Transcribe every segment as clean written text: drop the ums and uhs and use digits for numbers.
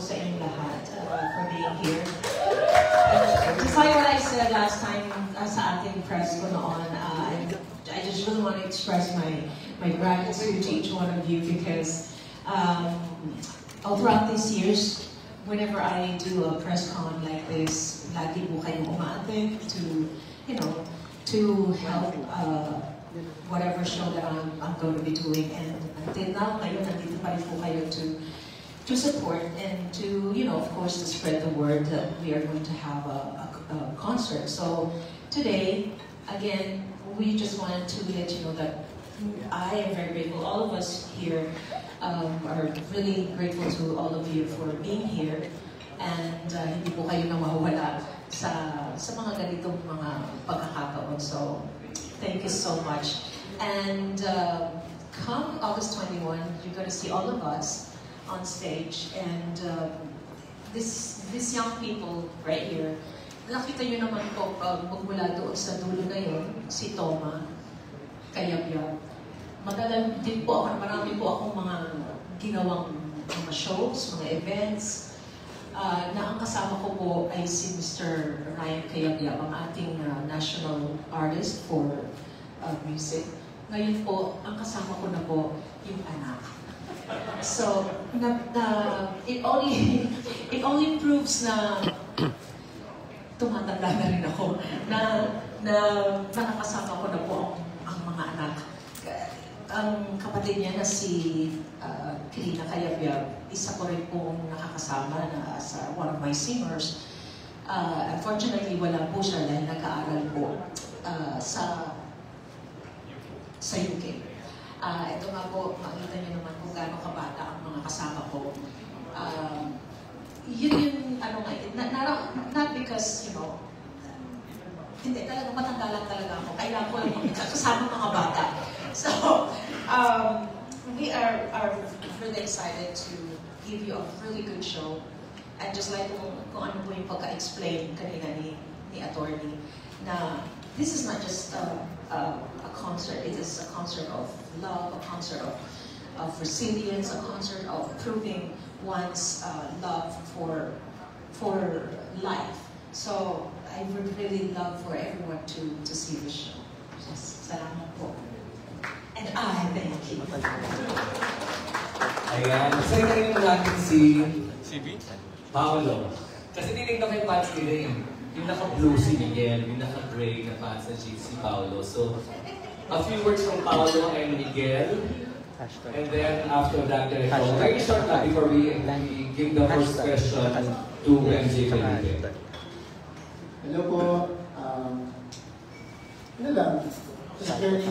sa inyong lahat for being here. Just like what I said last time sa ating press ko noon, I just really want to express my gratitude to each one of you because all throughout these years, whenever I do a press con like this, lagi po kayong umaattend to, you know, to help whatever show that I'm going to be doing. And until now, ngayon, nandito pa rin po kayo to support and to, you know, of course, to spread the word that we are going to have a concert. So today, again, we just wanted to let you know that I am very grateful. All of us here are really grateful to all of you for being here. And hindi po kayo na mawawala sa mga ganitong mga pagkakataon. So, thank you so much. And come August 21, you're going to see all of us on stage. And these young people right here, nakita nyo naman po magmula doon sa dulo na yun, si Toma, Kayabyab. Madala din po ako, marami po akong mga ginawang mga shows, mga events, na ang kasama ko po ay si Mr. Ryan Kayabyab, ang ating national artist for music. Ngayon po, ang kasama ko na po yung anak. So, it only proves na tumatanda na rin ako, na nakakasama ko na po ang mga anak. Ang kapatid niya na si Kirina Kayabyab, isa ko rin pong nakakasama na as one of my singers. Unfortunately, wala po siya dahil nag-aaral po sa UK. Ito nga po, makita niyo naman kung gaano kabata ang mga kasama ko. Yun yung, ano nga, not because, you know, hindi talaga, matanda lang talaga ako. Kailangan ko lang kasama mga bata. So, we are really excited to give you a really good show. And just like kung ano po yung pagka-explain kanina ni attorney, na this is not just a concert, it is a concert of love, a concert of resilience, a concert of proving one's love for life. So I would really love for everyone to see the show. Yes, salamat po. And I thank you. Ayan, masaya na rin natin si Paolo. Kasi tinignan ko yung pants nila eh. Yung naka-blue si Miguel, yung naka-gray na pants na si Paolo. So, a few words from Paolo and Miguel. And then after that, very short na before we give the first question to MJ Felipe. Hello po. Ano lang? Just very,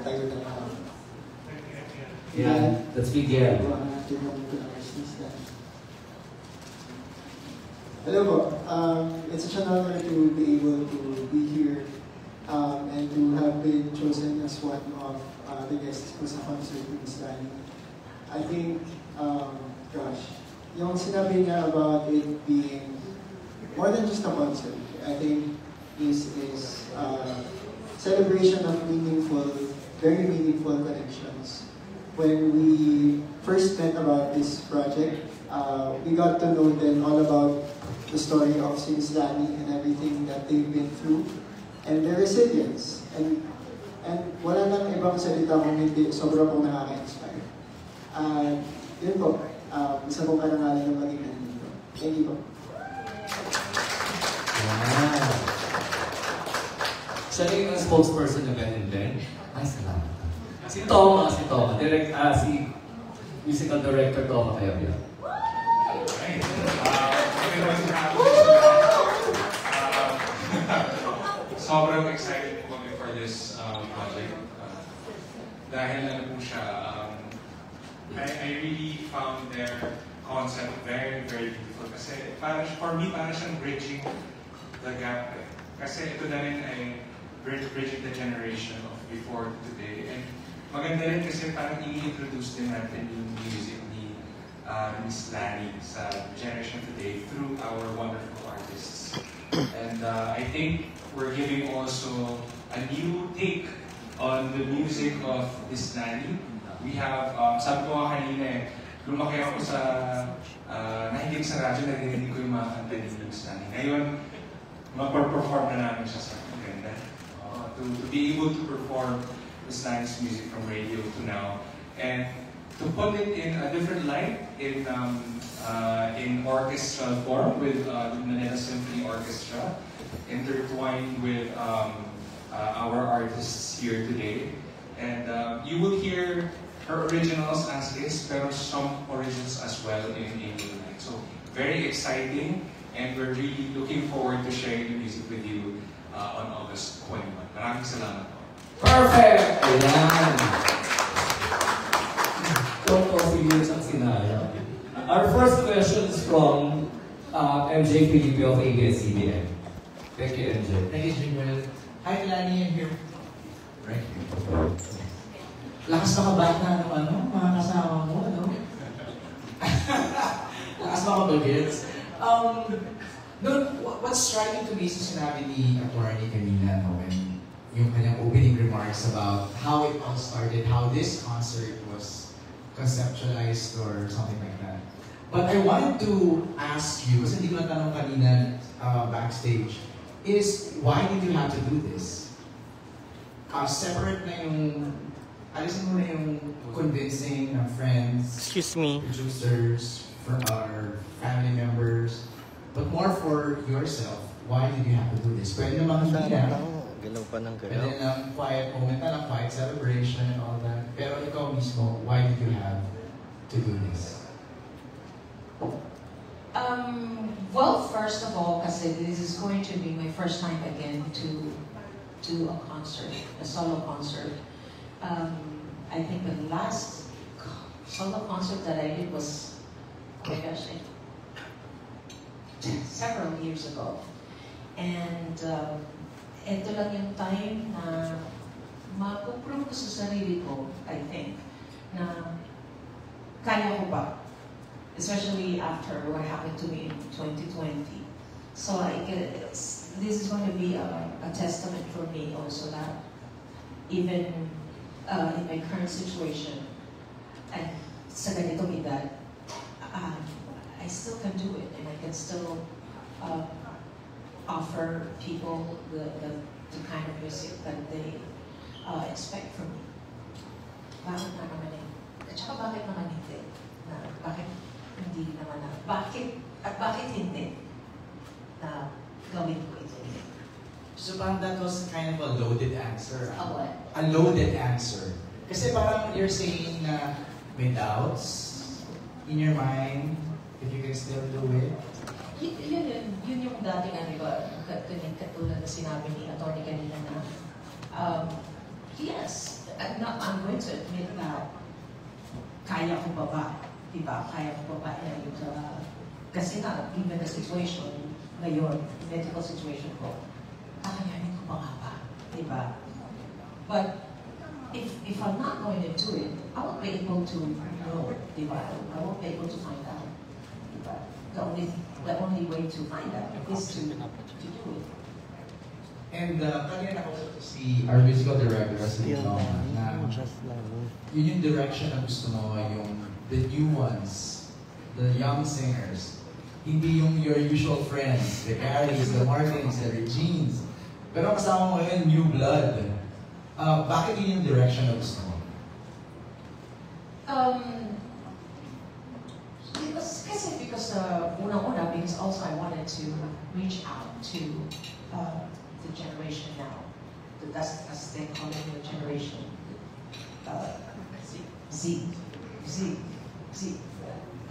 tayo na lang. Yeah, that's Miguel. Hello po. It's such an honor to be able to be here and to have been chosen as one of the guests po sa concert with Miss Lani. I think, gosh, yung sinabi niya about it being more than just a concert, I think this is celebration of very meaningful connections. When we first met about this project, we got to know then all about the story of Miss Lani and everything that they've been through and their resilience. And wala nang ibang salita kung hindi sobra pong nakaka-inspire. Yun po, isa pong karangalan ng maging nandito. Thank you po. Wow. Siya rin yung spokesperson ng Ben & Ben. Ay, salamat. Si musical director Toma Kayabyab. Sobrang excited po kami for this project. Dahil ano po siya, I really found their concept very, very beautiful. Kasi for me, para siyang bridging the gap. Kasi ito na rin ay bridging the generation of before to today. And maganda rin kasi parang i-introduce din natin yung music ni Miss Lani sa generation today through our wonderful artists. And I think we're giving also a new take on the music of Miss Lani. We have, sabi ko kanina lumaki ako sa nakikinig sa radyo, narinig ko yung mga kanta ni Luis Danny. Ngayon, mag-perform na namin siya sa ganda. To be able to perform Luis Danny's music from radio to now, and to put it in a different light, in orchestral form with the Manila Symphony Orchestra, intertwined with our artists here today. And you will hear her originals as is, pero some originals as well in April 9. So, very exciting, and we're really looking forward to sharing the music with you on August 21. Maraming salamat po. Perfect! Ayan! Toto, serious ang sinaya. Our first question is from MJ Felipe of ABS-CBN. Thank you, MJ. Thank you, Jingle. Hi, Lani, I'm here. Right here. Lakas makabata ng mga kasama mo, ano? Lakas makabagets. What's striking to me sa sinabi ni Atty. kanina, no, and yung kanyang opening remarks about how it all started, how this concert was conceptualized or something like that. But I wanted to ask you, kasi hindi ko natanong kanina backstage, is why did you have to do this? Separate na yung, alisin mo na yung convincing ng friends, Excuse me, producers, for our family members, but more for yourself. Why did you have to do this? Pwede naman hindi na. galaw pa ng And galaw. then quiet moment na lang, quiet celebration and all that. Pero ikaw mismo, why did you have to do this? Well, first of all, kasi this is going to be my first time again to do a concert, a solo concert. I think the last solo concert that I did was, oh my gosh, several years ago. And ito lang yung time na mapuprove ko sa sarili ko, I think, na kaya ko ba. Especially after what happened to me in 2020. So this is going to be a testament for me also that even in my current situation, and sa ganitong edad, I still can do it, and I can still offer people the kind of music that they expect from me. Bakit na naman eh? At saka bakit naman hindi? Bakit hindi naman na? Bakit hindi na gawin ko ito? So parang that was kind of a loaded answer. A what? A loaded answer. Kasi parang you're saying na may doubts in your mind if you can still do it. Yun yung dating ano ba, katulad na sinabi ni Atty. kanina na yes, I'm going to admit na kaya ko ba ba? Diba? Kaya ko ba ba? Kasi na, given the situation ngayon, medical situation ko, kakayanin ko ba nga ba? Diba? But if I'm not going to do it, I won't be able to know, diba? I won't be able to find out. Diba? The only way to find out is to do it. And kanina nakausap ko si our musical director, si Tom, na yun yung direction na gusto mo, yung the new ones, the young singers, hindi yung your usual friends, the Carries, the Martins, the Regines, pero kasama mo ngayon, new blood. Bakit yun yung direction na gusto mo? Because una-una, because also I wanted to reach out to the generation now. That's as they call it, the generation. Z.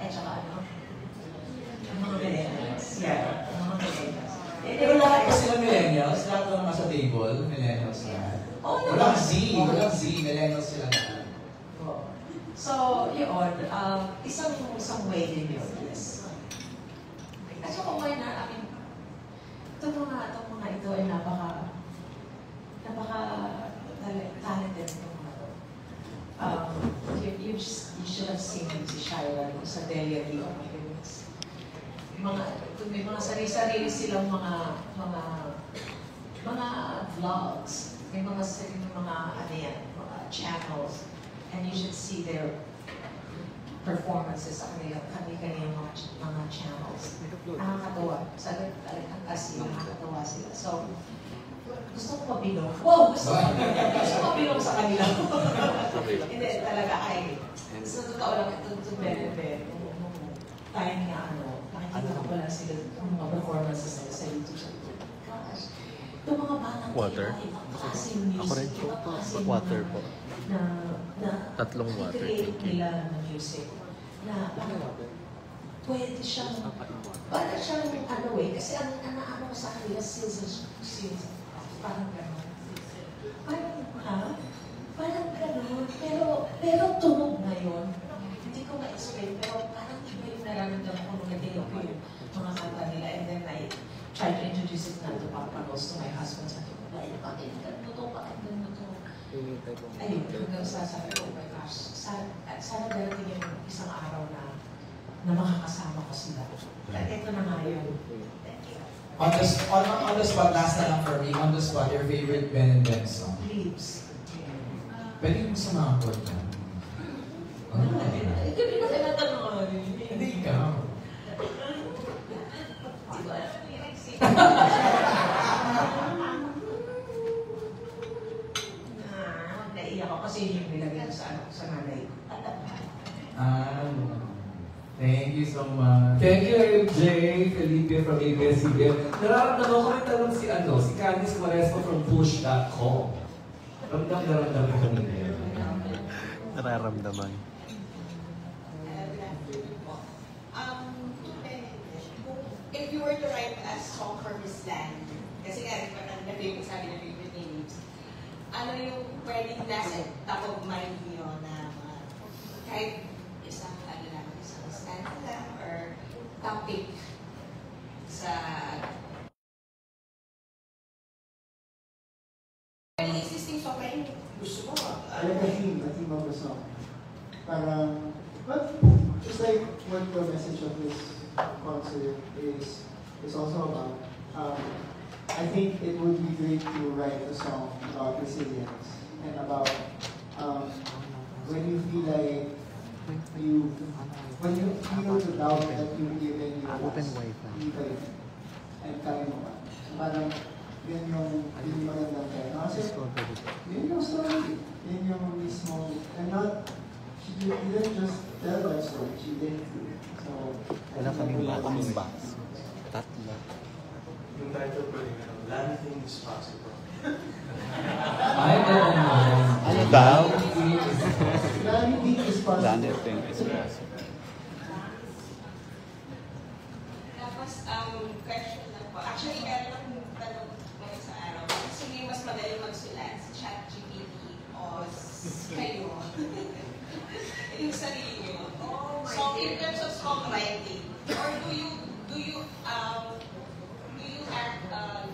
At saka ano? Mga millennials. Yeah, mga millennials. Pero lahat ba sila millennials? Lahat ba naman sa table? Millennials lahat? Walang Z, millennials sila lahat. So, yun, isang way din yun, yes. At saka why not, I mean, itong mga ito ay talented itong mga ito. You should have seen si Shira sa Delia Lee, oh my goodness. May mga sarili-sarili silang mga vlogs, may mga sarili mga channels, and you should see their performances sa kanilang mga channels. Nakakatawa. Sabi talagang kasi nakakatawa sila. So, gusto ko mabilong. Wow! Gusto ko mabilong sa kanila. Hindi, talaga ay. So, totoo lang ito very. Time nga nakikita ko pala sila yung mga performances nila sa YouTube. Gosh, itong mga batang Water? klaseng music, Ako rin po. Water po. Tatlong water. create nila ng music na pwede siyang parang siyang kasi ang ano sa kanila sales parang gano'n. Parang gano'n. Pero tunog na yun. Hindi ko ma-explain, pero parang iba yung nararamdaman ko nung nag-take ko yung mga kanta nila. And then I tried to introduce it na to Papa Rose, to my husband. Sabi ko, pakinggan mo to. Ayun, hanggang sabi ko, oh my gosh, sana darating yung isang araw na makakasama ko sila. At ito na nga yun. Thank you. On the spot, last na lang for me, on the spot, your favorite Ben and Ben song? Leaves. Pwede mo sa mga chord na. Hindi ka tinatanong ko. Hindi ikaw. Naiyak ako kasi yung nilagay ko sa nanay. Thank you so much. Thank you, MJ, Felipe from ABS-CBN. Nararamdaman ko may tanong si Candice Maresco from Push.com. Ramdam ko kanina yun. Nararamdaman. If you were to write a song for Miss Lan, kasi nga, na-favorite sabi na favorite names, ano yung pwedeng nasa top of mind niyo na kahit isang stanza lang or topic sa any existing song na yung gusto mo? Like a theme of the song. Parang, but just like what the message of this concert is also about, I think it would be great to write a song about resilience and about when you feel like when you feel the doubt that you've given your Open last, Wi-Fi. and kaya mo ba? So parang yun yung magandang kaya. Kasi yun yung story. Yun yung mismo, and not, she didn't just tell that story, she did it. So, Wala kaming box. Tatlo. Yung title ko yung Anything is Possible. Ay, Ano daw? Anything is possible. Anything is possible. Tapos, question lang po. Actually, meron akong tanong ngayon sa araw. Gusto niyo mas magaling magsulat sa ChatGPT o kayo? Yung sarili niyo. So, in terms of songwriting, or do you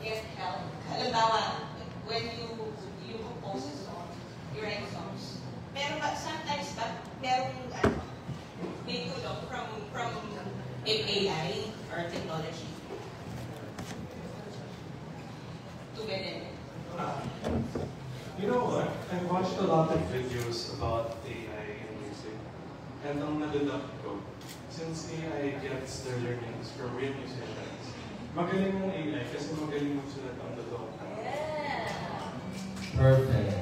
get help? Halimbawa, when you compose a song, you write songs. Pero sometimes merong may tulong from AI or technology to get in. You know what? I've watched a lot of videos about AI in music. And ang nalulap ko, since AI gets their learnings from real musicians, magaling ng AI kasi magaling magsulat ang totoo. Perfect.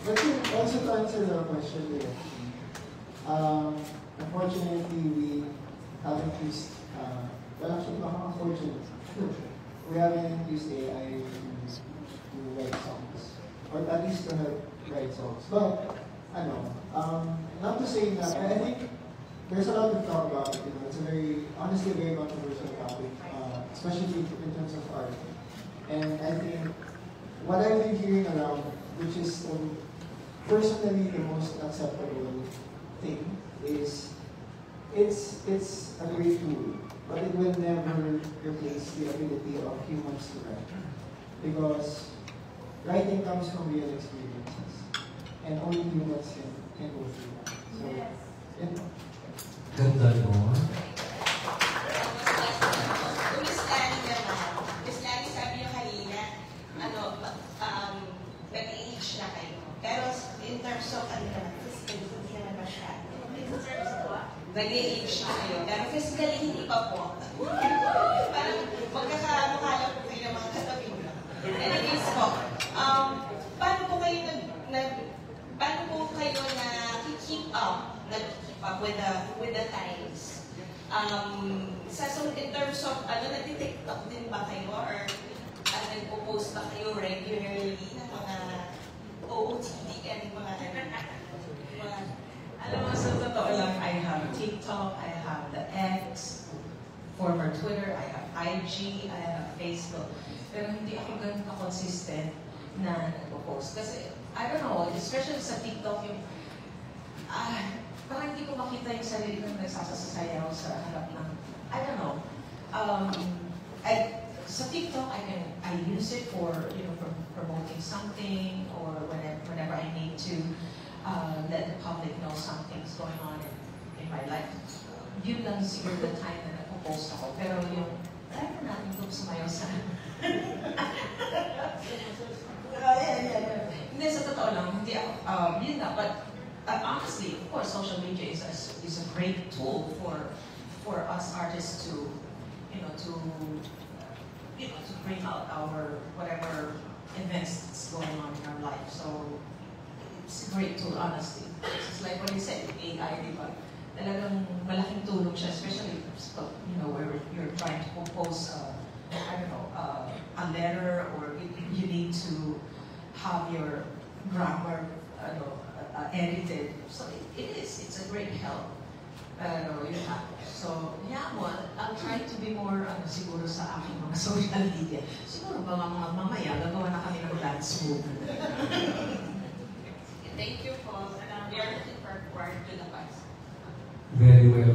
But also to answer the question there, unfortunately we haven't used, well actually unfortunately, we haven't used AI to write songs, or at least to help write songs. But, not to say that, I think there's a lot to talk about it, it's honestly a very controversial topic, especially in terms of art. And I think what I've been hearing around, which is personally the most acceptable thing, is it's a great tool, but it will never replace the ability of humans to write. Because writing comes from real experiences, and only humans can go through that. So, Ganda mo. Miss Lani naman, Miss Lani sabi niyo kanina, nag-age na kayo. Pero in terms of, hindi naman masyado. po. Parang magkakamukha lang po kayo ng mga katabi ko. Anyways po, paano po kayo nag-keep up with the times? In terms of, nag-TikTok din ba kayo? Or nagpo-post ba kayo regularly ng mga OOTD and mga Alam mo, sa totoo lang, I have TikTok, I have the X, former Twitter, I have IG, I have Facebook. Pero hindi ako ganun ka-consistent na nagpo-post. Kasi, I don't know, especially sa TikTok, yung, parang hindi ko makita yung sarili ko nagsasasayaw sa harap ng, I don't know. Sa TikTok, I use it for, for promoting something, or whenever I need to let the public know something's going on in my life. Yun lang siguro the time na nagpo-post ako. Pero yung, try na natin itong sumayaw sa... Hindi, sa totoo lang, hindi ako, yun na, but honestly, of course, social media is a great tool for us artists to bring out our whatever events that's going on in our life. So it's a great tool, honestly. It's like what you said, AI, di ba? Talagang malaking tulong siya, especially where you're trying to compose a letter, or you need to have your grammar edited. So it's a great help. So, I'll try to be more, siguro sa aking mga social media. Siguro mamaya, gagawa na kami ng dance move. Thank you po. We are looking forward to the past. Very well